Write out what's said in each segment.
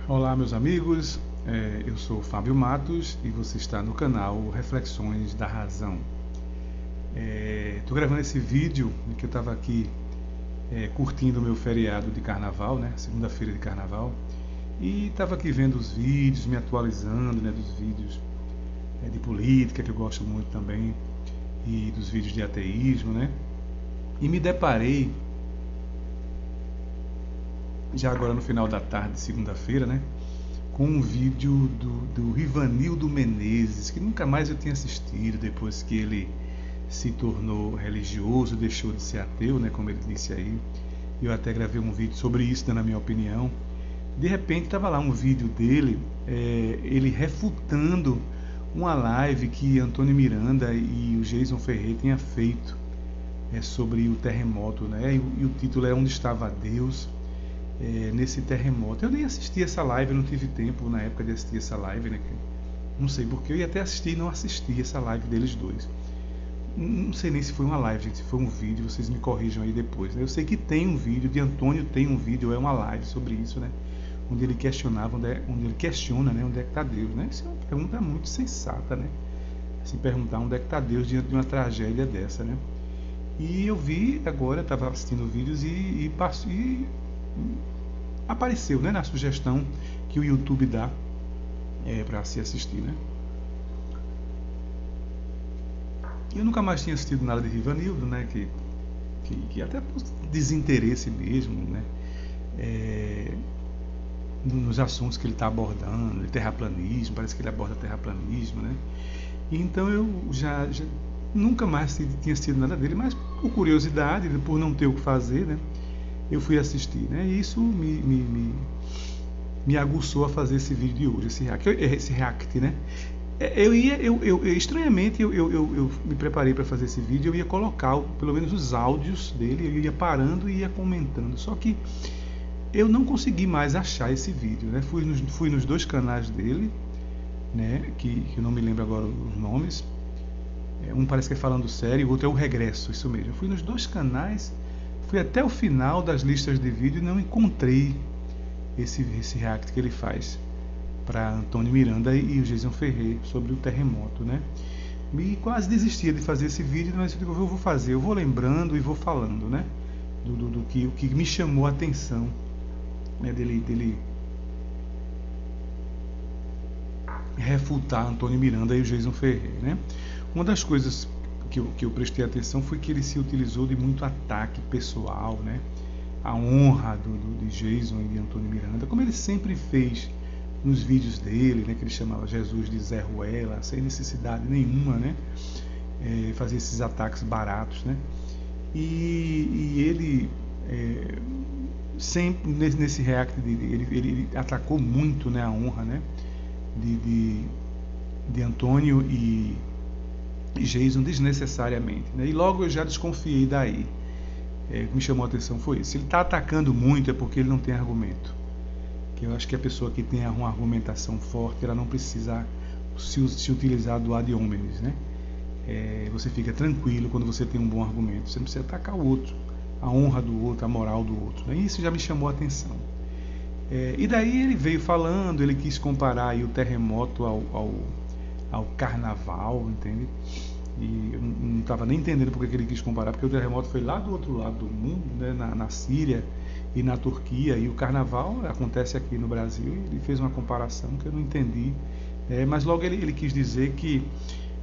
Olá, meus amigos, eu sou Fábio Matos e você está no canal Reflexões da Razão. Estou gravando esse vídeo que eu estava aqui curtindo o meu feriado de carnaval, né, segunda-feira de carnaval, e estava aqui vendo os vídeos, me atualizando, né, dos vídeos de política, que eu gosto muito também, e dos vídeos de ateísmo, né, e me deparei, já agora no final da tarde de segunda-feira, né, com um vídeo do Rivanildo Menezes, que nunca mais eu tinha assistido depois que ele se tornou religioso, deixou de ser ateu, né, como ele disse aí. Eu até gravei um vídeo sobre isso, dando a minha opinião. De repente estava lá um vídeo dele, ele refutando uma live que Antônio Miranda e o Jason Ferreira tinham feito sobre o terremoto, né? E o título é Onde Estava Deus nesse terremoto. Eu nem assisti essa live, eu não tive tempo na época de assistir essa live, né? Não sei porque eu ia até assistir e não assisti essa live deles dois. Não sei nem se foi uma live, gente, se foi um vídeo, vocês me corrijam aí depois, né? Eu sei que tem um vídeo, de Antônio tem um vídeo, é uma live sobre isso, né? Onde ele questionava, onde ele questiona, né? Onde é que está Deus, né? Isso é uma pergunta muito sensata, né? Se perguntar onde é que está Deus diante de uma tragédia dessa, né? E eu vi agora, estava assistindo vídeos e apareceu, né, na sugestão que o YouTube dá para se assistir, né? Eu nunca mais tinha assistido nada de Rivanildo, né? Que até por desinteresse mesmo, né? Nos assuntos que ele está abordando, de terraplanismo, parece que ele aborda terraplanismo, né? E então eu já nunca mais tinha assistido nada dele, mas por curiosidade, por não ter o que fazer, né? Eu fui assistir, né? E isso me aguçou a fazer esse vídeo de hoje, esse react, né? Estranhamente, eu me preparei para fazer esse vídeo, eu ia colocar pelo menos os áudios dele, eu ia parando e ia comentando, só que eu não consegui mais achar esse vídeo, né? Fui nos dois canais dele, né? Que eu não me lembro agora os nomes, um parece que é Falando Sério, o outro é o Regresso, isso mesmo. Eu fui nos dois canais, fui até o final das listas de vídeo e não encontrei esse react que ele faz para Antônio Miranda e o Jason Ferreira sobre o terremoto, né? E quase desistia de fazer esse vídeo, mas eu digo, eu vou fazer, eu vou lembrando e vou falando, né? O que me chamou a atenção, né? Dele refutar Antônio Miranda e o Jason Ferreira, né? Uma das coisas que eu prestei atenção foi que ele se utilizou de muito ataque pessoal, né? A honra de Jason e de Antônio Miranda, como ele sempre fez nos vídeos dele, né? Que ele chamava Jesus de Zé Ruela, sem necessidade nenhuma, né? Fazia esses ataques baratos, né? E ele sempre nesse react dele, ele atacou muito, né, a honra, né? De Antônio e Jason desnecessariamente, né? E logo eu já desconfiei daí. O que me chamou a atenção foi isso. Se ele está atacando muito é porque ele não tem argumento. Que eu acho que a pessoa que tem uma argumentação forte, ela não precisa se utilizar do ad hominis, né? Você fica tranquilo quando você tem um bom argumento. Você não precisa atacar o outro, a honra do outro, a moral do outro, né? E isso já me chamou a atenção. E daí ele veio falando, ele quis comparar aí o terremoto ao carnaval, entende? E eu não estava nem entendendo porque que ele quis comparar, porque o terremoto foi lá do outro lado do mundo, né, na Síria e na Turquia, e o carnaval acontece aqui no Brasil, e ele fez uma comparação que eu não entendi, mas logo ele quis dizer que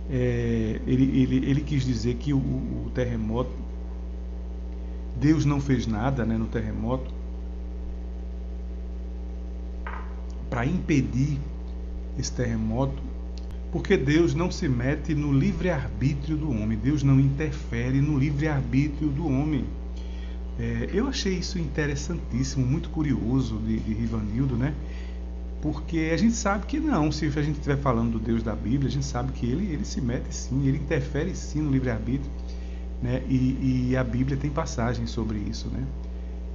ele quis dizer que o terremoto, Deus não fez nada, né, no terremoto para impedir esse terremoto, porque Deus não se mete no livre-arbítrio do homem, Deus não interfere no livre-arbítrio do homem. Eu achei isso interessantíssimo, muito curioso de Rivanildo, né? Porque a gente sabe que não, se a gente estiver falando do Deus da Bíblia, a gente sabe que ele se mete sim, ele interfere sim no livre-arbítrio, né? E a Bíblia tem passagens sobre isso, né?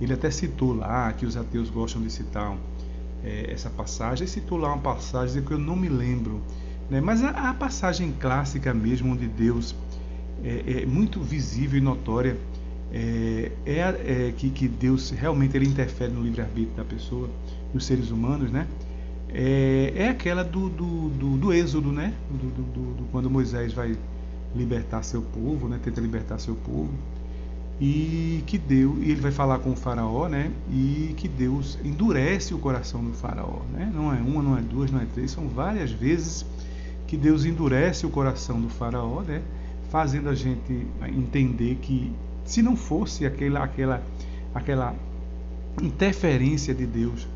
Ele até citou lá, que os ateus gostam de citar essa passagem, ele citou lá uma passagem que eu não me lembro, né? Mas a passagem clássica mesmo, onde Deus é muito visível e notória, que Deus realmente ele interfere no livre-arbítrio da pessoa, dos seres humanos, né? É aquela do Êxodo, né? Quando Moisés vai libertar seu povo, né? Tenta libertar seu povo, e ele vai falar com o faraó, né? E que Deus endurece o coração do faraó, né? Não é uma, não é duas, não é três, são várias vezes que Deus endurece o coração do faraó, né? Fazendo a gente entender que se não fosse aquela interferência de Deus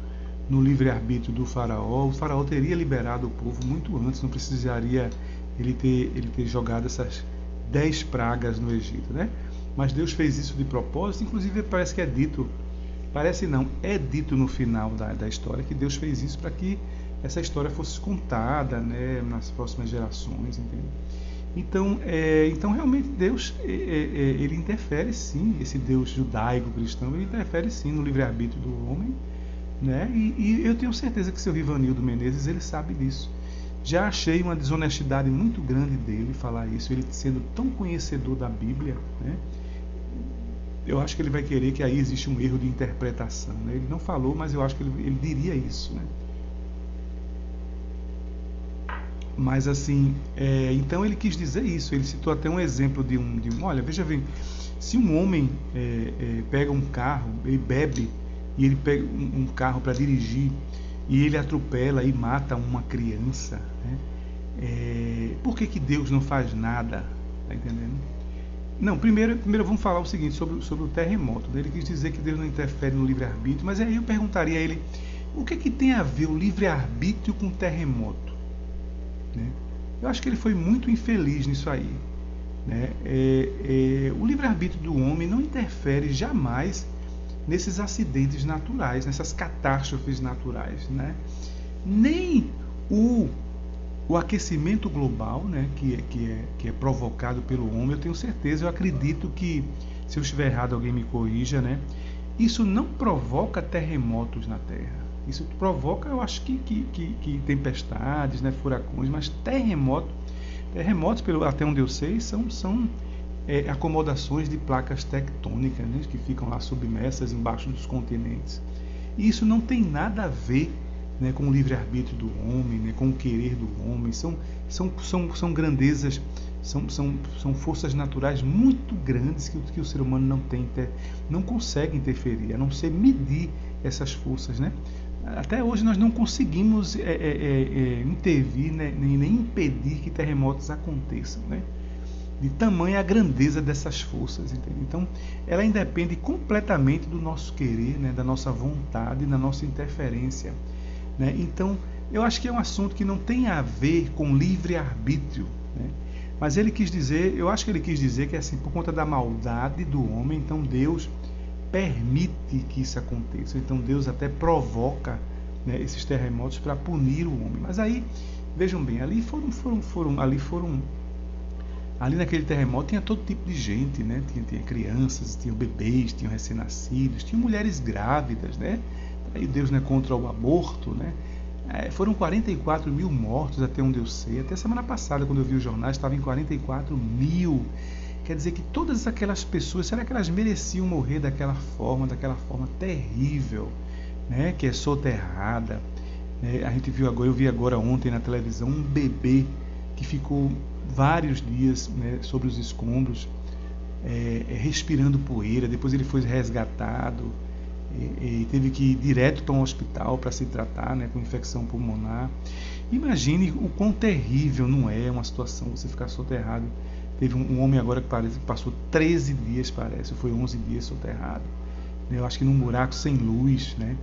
no livre-arbítrio do faraó, o faraó teria liberado o povo muito antes, não precisaria ele ter jogado essas 10 pragas no Egito, né? Mas Deus fez isso de propósito, inclusive parece que é dito no final da história que Deus fez isso para que essa história fosse contada, né, nas próximas gerações, entende? Então realmente Deus ele interfere sim, esse Deus judaico-cristão, ele interfere sim no livre-arbítrio do homem, né? E eu tenho certeza que seu Rivanildo Menezes ele sabe disso. Já achei uma desonestidade muito grande dele falar isso, ele sendo tão conhecedor da Bíblia, né? Eu acho que ele vai querer que aí existe um erro de interpretação, né? Ele não falou, mas eu acho que ele diria isso, né? Mas assim, então ele quis dizer isso. Ele citou até um exemplo de um olha, veja bem, se um homem pega um carro, ele bebe e ele pega um carro para dirigir e ele atropela e mata uma criança, né? Por que Deus não faz nada? Tá entendendo? Não, primeiro vamos falar o seguinte sobre o terremoto. Ele quis dizer que Deus não interfere no livre-arbítrio, mas aí eu perguntaria a ele, o que tem a ver o livre-arbítrio com o terremoto? Né? Eu acho que ele foi muito infeliz nisso aí, né? O livre-arbítrio do homem não interfere jamais nesses acidentes naturais, nessas catástrofes naturais, né? Nem o aquecimento global, né, que é provocado pelo homem, eu tenho certeza, eu acredito que, se eu estiver errado alguém me corrija, né? Isso não provoca terremotos na Terra. Isso provoca, eu acho que tempestades, né, furacões, mas terremotos, até onde eu sei, são acomodações de placas tectônicas, né, que ficam lá submersas embaixo dos continentes. E isso não tem nada a ver, né, com o livre-arbítrio do homem, né, com o querer do homem. São grandezas, são forças naturais muito grandes que o ser humano não consegue interferir, a não ser medir essas forças, né? Até hoje nós não conseguimos intervir, né, nem impedir que terremotos aconteçam, né? De tamanha a grandeza dessas forças, entende? Então, ela independe completamente do nosso querer, né, da nossa vontade, da nossa interferência, né? Então, eu acho que é um assunto que não tem a ver com livre-arbítrio, né? Mas eu acho que ele quis dizer que assim, por conta da maldade do homem, então Deus permite que isso aconteça. Então Deus até provoca, né, esses terremotos para punir o homem. Mas aí, vejam bem, ali naquele terremoto tinha todo tipo de gente, né? Tinha crianças, tinha bebês, tinha recém-nascidos, tinha mulheres grávidas, né? Aí Deus não é contra o aborto, né? Foram 44 mil mortos, até onde eu sei. Até semana passada, quando eu vi os jornais, estava em 44 mil. Quer dizer que todas aquelas pessoas, será que elas mereciam morrer daquela forma terrível, né? Que é soterrada, né? Eu vi agora ontem na televisão um bebê que ficou vários dias, né, sobre os escombros, respirando poeira. Depois ele foi resgatado e teve que ir direto para um hospital para se tratar, né, com infecção pulmonar. Imagine o quão terrível não é uma situação você ficar soterrado. Teve um homem agora que parece que passou 13 dias, foi 11 dias soterrado. Eu acho que num buraco sem luz, né?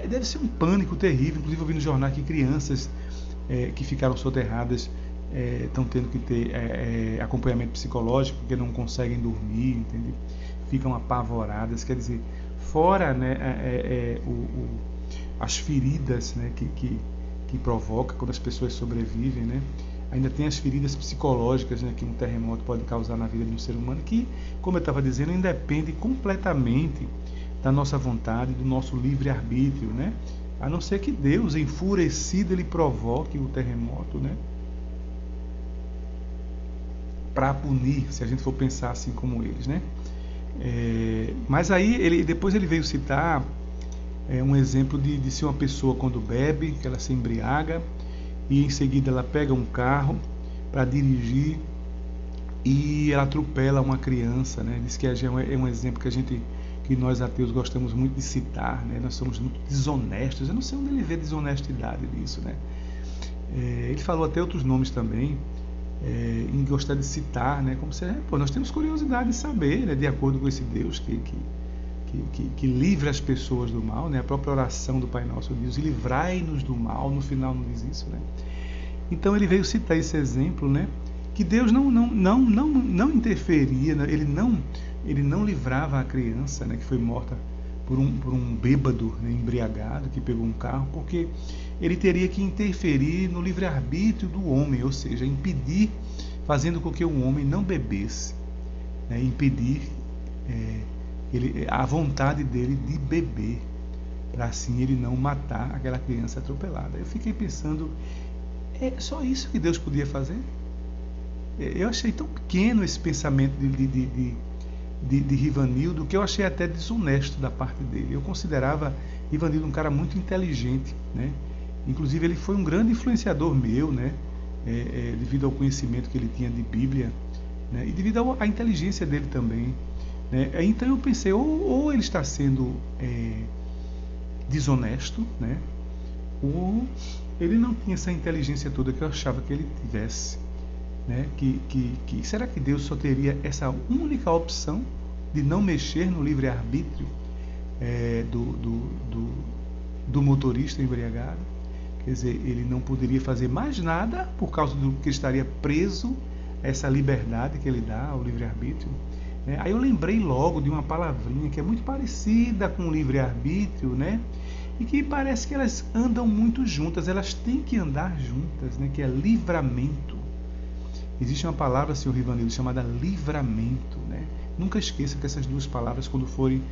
Deve ser um pânico terrível. Inclusive eu vi no jornal que crianças que ficaram soterradas estão tendo que ter acompanhamento psicológico porque não conseguem dormir, entende? Ficam apavoradas. Quer dizer, fora, né, as feridas, né, que provoca quando as pessoas sobrevivem, né? Ainda tem as feridas psicológicas, né, que um terremoto pode causar na vida de um ser humano, que, como eu estava dizendo, independe completamente da nossa vontade, do nosso livre-arbítrio, né? A não ser que Deus, enfurecido, ele provoque o terremoto, né? para punir, se a gente for pensar assim como eles, né? Mas aí depois ele veio citar um exemplo de se uma pessoa quando bebe, que ela se embriaga e em seguida ela pega um carro para dirigir e ela atropela uma criança, né? Diz que é um exemplo que nós ateus gostamos muito de citar, né? Nós somos muito desonestos. Eu não sei onde ele vê desonestidade nisso, né? Ele falou até outros nomes também, em gostar de citar, né? Como se nós temos curiosidade de saber, né? De acordo com esse Deus que livra as pessoas do mal, né? A própria oração do Pai Nosso diz: livrai-nos do mal. No final não diz isso, né? Então ele veio citar esse exemplo, né? Que Deus não interferia, né? Ele não livrava a criança, né? Que foi morta por um bêbado, né? Embriagado que pegou um carro, porque ele teria que interferir no livre-arbítrio do homem, ou seja, impedir, fazendo com que o homem não bebesse, né? Impedir a vontade dele de beber, para assim ele não matar aquela criança atropelada. Eu fiquei pensando, é só isso que Deus podia fazer? Eu achei tão pequeno esse pensamento de Rivanildo, que eu achei até desonesto da parte dele. Eu considerava Rivanildo um cara muito inteligente, né? Inclusive ele foi um grande influenciador meu, né? Devido ao conhecimento que ele tinha de Bíblia, né? E devido à inteligência dele também, né? Então eu pensei, ou ele está sendo desonesto, né? Ou ele não tinha essa inteligência toda que eu achava que ele tivesse, né? Será que Deus só teria essa única opção de não mexer no livre-arbítrio do motorista embriagado? Quer dizer, ele não poderia fazer mais nada por causa do que estaria preso a essa liberdade que ele dá ao livre-arbítrio. Aí eu lembrei logo de uma palavrinha que é muito parecida com o livre-arbítrio, né? E que parece que elas andam muito juntas, elas têm que andar juntas, né? Que é livramento. Existe uma palavra, senhor Rivanildo, chamada livramento, né? Nunca esqueça que essas duas palavras, quando forem,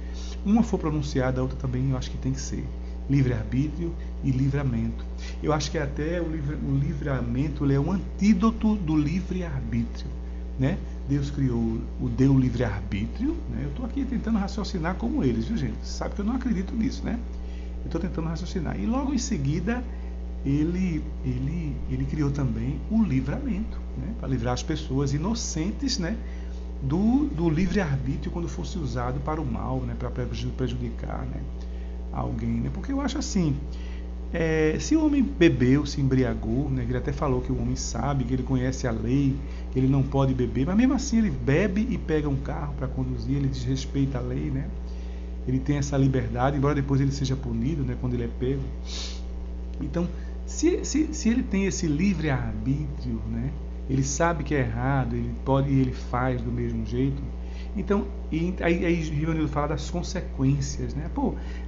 uma for pronunciada, a outra também eu acho que tem que ser. Livre-arbítrio e livramento. Eu acho que até o livramento é um antídoto do livre-arbítrio, né? Deus deu o livre-arbítrio, né? Eu estou aqui tentando raciocinar como eles, viu, gente? Você sabe que eu não acredito nisso, né? Eu estou tentando raciocinar. E logo em seguida, ele criou também o livramento, né? Para livrar as pessoas inocentes, né? Do livre-arbítrio quando fosse usado para o mal, né? Para prejudicar, né? Alguém, né? Porque eu acho assim, se o homem bebeu, se embriagou, né? Ele até falou que o homem sabe, que ele conhece a lei, que ele não pode beber, mas mesmo assim ele bebe e pega um carro para conduzir, ele desrespeita a lei, né? Ele tem essa liberdade, embora depois ele seja punido, né? Quando ele é pego. Então, se ele tem esse livre-arbítrio, né? Ele sabe que é errado, ele pode e ele faz do mesmo jeito. Então, aí Rivanildo fala das consequências, né?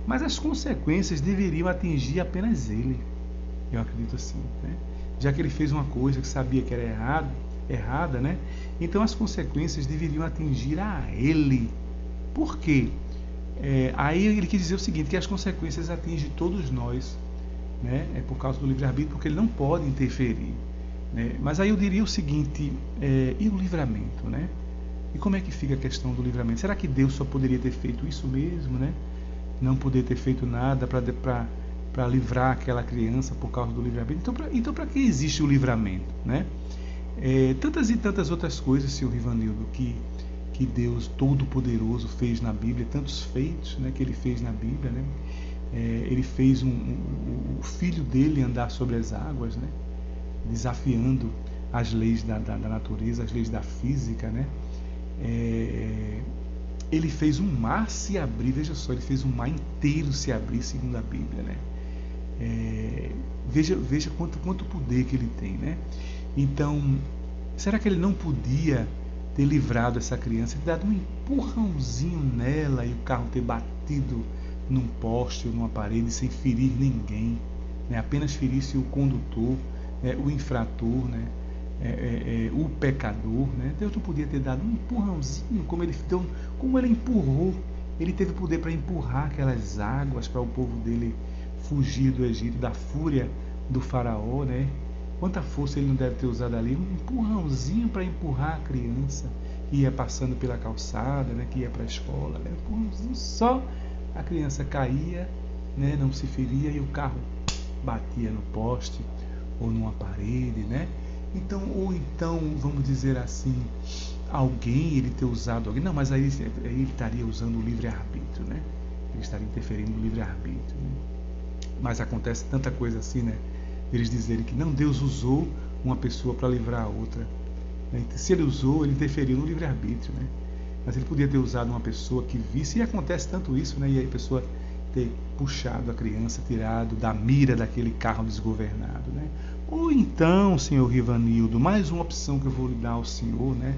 Mas as consequências deveriam atingir apenas ele. Eu acredito assim, né? Já que ele fez uma coisa que sabia que era errada, né? Então as consequências deveriam atingir a ele. Por quê? Aí ele quis dizer o seguinte, que as consequências atingem todos nós, né? É por causa do livre-arbítrio, porque ele não pode interferir, né? Mas aí eu diria o seguinte, e o livramento, né? E como é que fica a questão do livramento? Será que Deus só poderia ter feito isso mesmo, né? Não poder ter feito nada para livrar aquela criança por causa do livramento? Então para que existe o livramento, né? Tantas e tantas outras coisas, senhor Rivanildo, que Deus Todo-Poderoso fez na Bíblia, tantos feitos, né, que ele fez na Bíblia, né? Ele fez o filho dele andar sobre as águas, né? Desafiando as leis da natureza, as leis da física, né? Ele fez um mar se abrir, veja só, ele fez um mar inteiro se abrir, segundo a Bíblia, né? Veja quanto poder que ele tem, né? Então, será que ele não podia ter livrado essa criança, ter dado um empurrãozinho nela e o carro ter batido num poste ou numa parede sem ferir ninguém, né? Apenas ferisse o condutor, o infrator, né? O pecador, né? Deus não podia ter dado um empurrãozinho, como ele empurrou, ele teve poder para empurrar aquelas águas para o povo dele fugir do Egito, da fúria do faraó, né? Quanta força ele não deve ter usado ali, um empurrãozinho para empurrar a criança que ia passando pela calçada, né, que ia para a escola, né, um empurrãozinho só, a criança caía, né, não se feria e o carro batia no poste ou numa parede, né? Então, ou então, vamos dizer assim, alguém, ele ter usado alguém, não, mas aí ele estaria usando o livre-arbítrio, né? Ele estaria interferindo no livre-arbítrio, né? Mas acontece tanta coisa assim, né? Eles dizerem que não, Deus usou uma pessoa para livrar a outra, né? Se ele usou, ele interferiu no livre-arbítrio, né? Mas ele podia ter usado uma pessoa que visse, e acontece tanto isso, né? E aí a pessoa ter puxado a criança, tirado da mira daquele carro desgovernado, né? Ou então, senhor Rivanildo, mais uma opção que eu vou lhe dar ao senhor, né?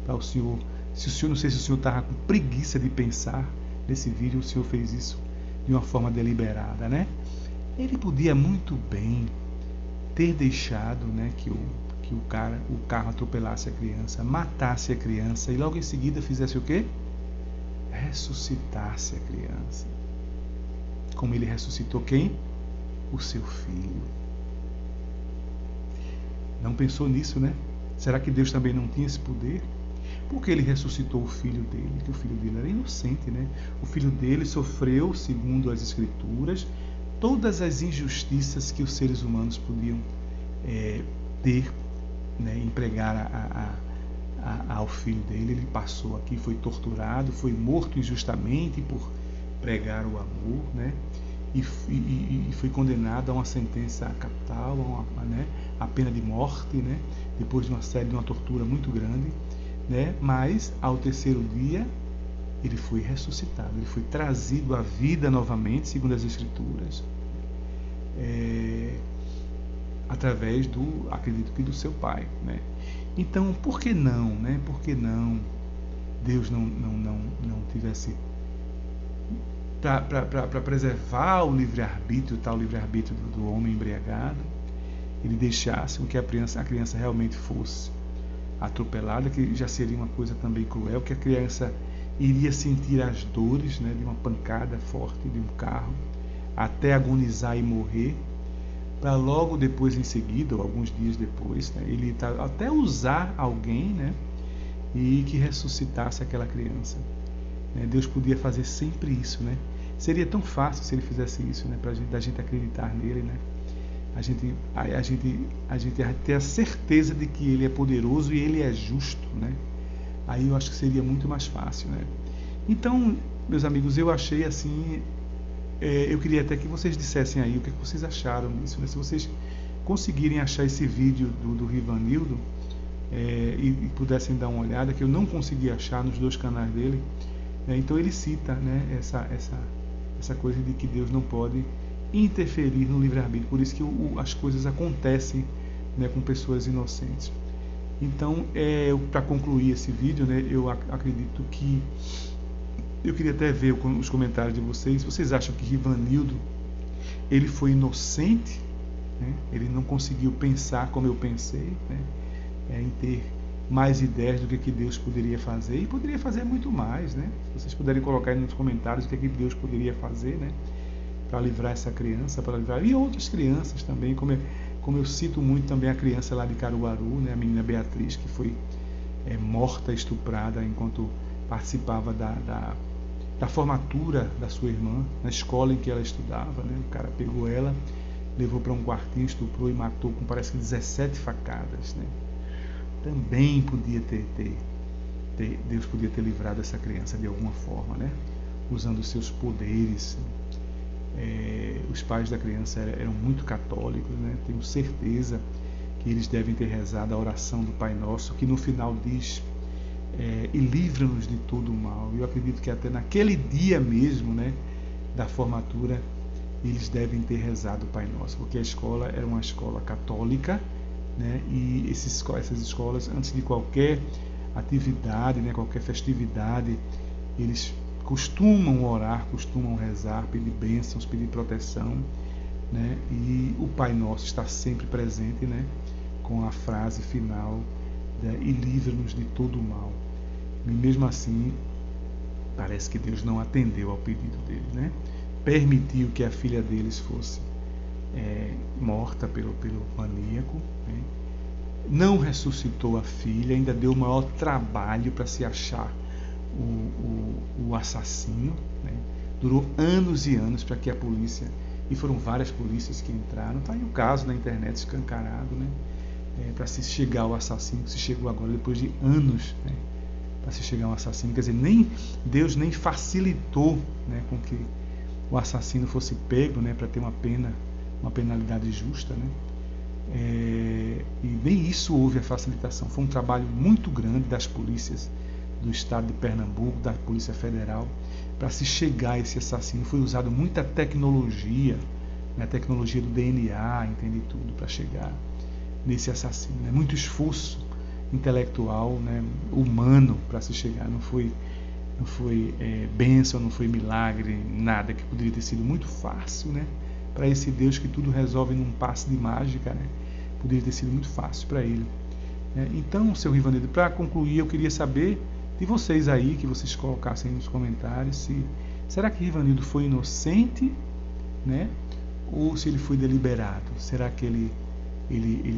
Para o senhor, se o senhor, não sei se o senhor estava com preguiça de pensar nesse vídeo, o senhor fez isso de uma forma deliberada, né? Ele podia muito bem ter deixado, né, que o carro atropelasse a criança, matasse a criança e logo em seguida fizesse o quê? Ressuscitasse a criança. Como ele ressuscitou quem? O seu filho. Não pensou nisso, né? Será que Deus também não tinha esse poder? Porque ele ressuscitou o filho dele, que o filho dele era inocente, né? O filho dele sofreu, segundo as Escrituras, todas as injustiças que os seres humanos podiam ter, né? Empregar ao filho dele. Ele passou aqui, foi torturado, foi morto injustamente por pregar o amor, né? E foi condenado a uma sentença capital, né? A pena de morte, né? Depois de uma tortura muito grande, né? Mas ao terceiro dia ele foi ressuscitado, ele foi trazido à vida novamente, segundo as Escrituras, através acredito que do seu pai, né? Então, por que não, né? Por que não Deus não tivesse, para preservar o livre-arbítrio, tal livre-arbítrio do homem embriagado, ele deixasse que a criança realmente fosse atropelada, que já seria uma coisa também cruel, que a criança iria sentir as dores, né, de uma pancada forte de um carro, até agonizar e morrer, para logo depois, em seguida, ou alguns dias depois, né, ele até usar alguém, né, e que ressuscitasse aquela criança. Deus podia fazer sempre isso, né? Seria tão fácil se ele fizesse isso, né? Da gente acreditar nele, né? A gente ter a certeza de que ele é poderoso e ele é justo, né? Aí eu acho que seria muito mais fácil, né? Então, meus amigos, eu achei assim, eu queria até que vocês dissessem aí o que vocês acharam disso, né? Se vocês conseguirem achar esse vídeo do Rivanildo e pudessem dar uma olhada, que eu não consegui achar nos dois canais dele, né? Então ele cita, né, essa coisa de que Deus não pode interferir no livre-arbítrio, por isso que as coisas acontecem, né, com pessoas inocentes. Então, para concluir esse vídeo, né, eu acredito que eu queria até ver os comentários de vocês. Vocês acham que Rivanildo ele foi inocente, né? Ele não conseguiu pensar como eu pensei, né? Em ter mais ideias do que Deus poderia fazer, e poderia fazer muito mais, né? Se vocês puderem colocar aí nos comentários o que Deus poderia fazer, né, para livrar essa criança, para livrar e outras crianças também, como eu cito muito também a criança lá de Caruaru, né, a menina Beatriz, que foi morta, estuprada enquanto participava da formatura da sua irmã na escola em que ela estudava, né? O cara pegou ela, levou para um quartinho, estuprou e matou com parece que 17 facadas, né? Também podia Deus podia ter livrado essa criança de alguma forma, né? Usando os seus poderes. Os pais da criança eram muito católicos, né? Tenho certeza que eles devem ter rezado a oração do Pai Nosso, que no final diz: e livra-nos de todo o mal. Eu acredito que até naquele dia mesmo, né, da formatura, eles devem ter rezado o Pai Nosso, porque a escola era uma escola católica, né, e essas escolas, antes de qualquer atividade, né, qualquer festividade, eles costumam orar, costumam rezar, pedir bênçãos, pedir proteção, né, e o Pai Nosso está sempre presente, né, com a frase final, né, e livra-nos de todo o mal. E mesmo assim, parece que Deus não atendeu ao pedido deles, né? Permitiu que a filha deles fosse morta pelo maníaco, né? Não ressuscitou a filha, ainda deu o maior trabalho para se achar o assassino, né? Durou anos e anos para que a polícia, e foram várias polícias que entraram, está aí o caso na internet escancarado, né? Para se chegar ao assassino, que se chegou agora depois de anos, né? Para se chegar ao assassino, quer dizer, Deus nem facilitou, né, com que o assassino fosse pego, né, para ter uma penalidade justa, né? E nem isso houve a facilitação. Foi um trabalho muito grande das polícias do estado de Pernambuco, da Polícia Federal, para se chegar a esse assassino. Foi usado muita tecnologia, né, a tecnologia do DNA, entende tudo, para chegar nesse assassino, né? Muito esforço intelectual, né, humano, para se chegar. Não foi bênção, não foi milagre, nada, que poderia ter sido muito fácil, né, para esse Deus que tudo resolve num passe de mágica, né? Poderia ter sido muito fácil para ele. Então, seu Rivanildo, para concluir, eu queria saber de vocês aí, que vocês colocassem nos comentários, será que Rivanildo foi inocente, né? Ou se ele foi deliberado? Será que ele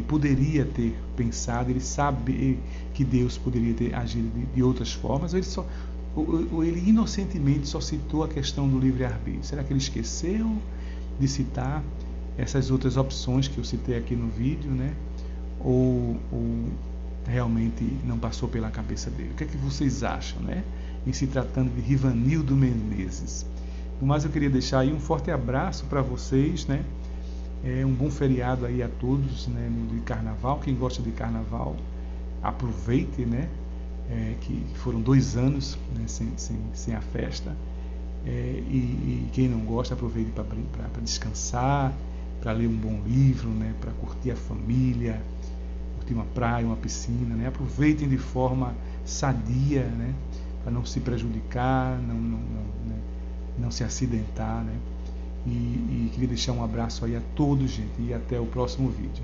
poderia ter pensado, ele sabe que Deus poderia ter agido de outras formas, ou ele inocentemente só citou a questão do livre-arbítrio? Será que ele esqueceu de citar essas outras opções que eu citei aqui no vídeo, né? Ou realmente não passou pela cabeça dele? O que é que vocês acham, né, em se tratando de Rivanildo Menezes? No mais, eu queria deixar aí um forte abraço para vocês, né? Um bom feriado aí a todos, né, de carnaval. Quem gosta de carnaval, aproveite, né? Que foram 2 anos, né, sem a festa. E quem não gosta, aproveite para descansar, para ler um bom livro, né, para curtir a família, curtir uma praia, uma piscina, né? Aproveitem de forma sadia, né, para não se prejudicar, não se acidentar, né? E queria deixar um abraço aí a todos, gente, e até o próximo vídeo.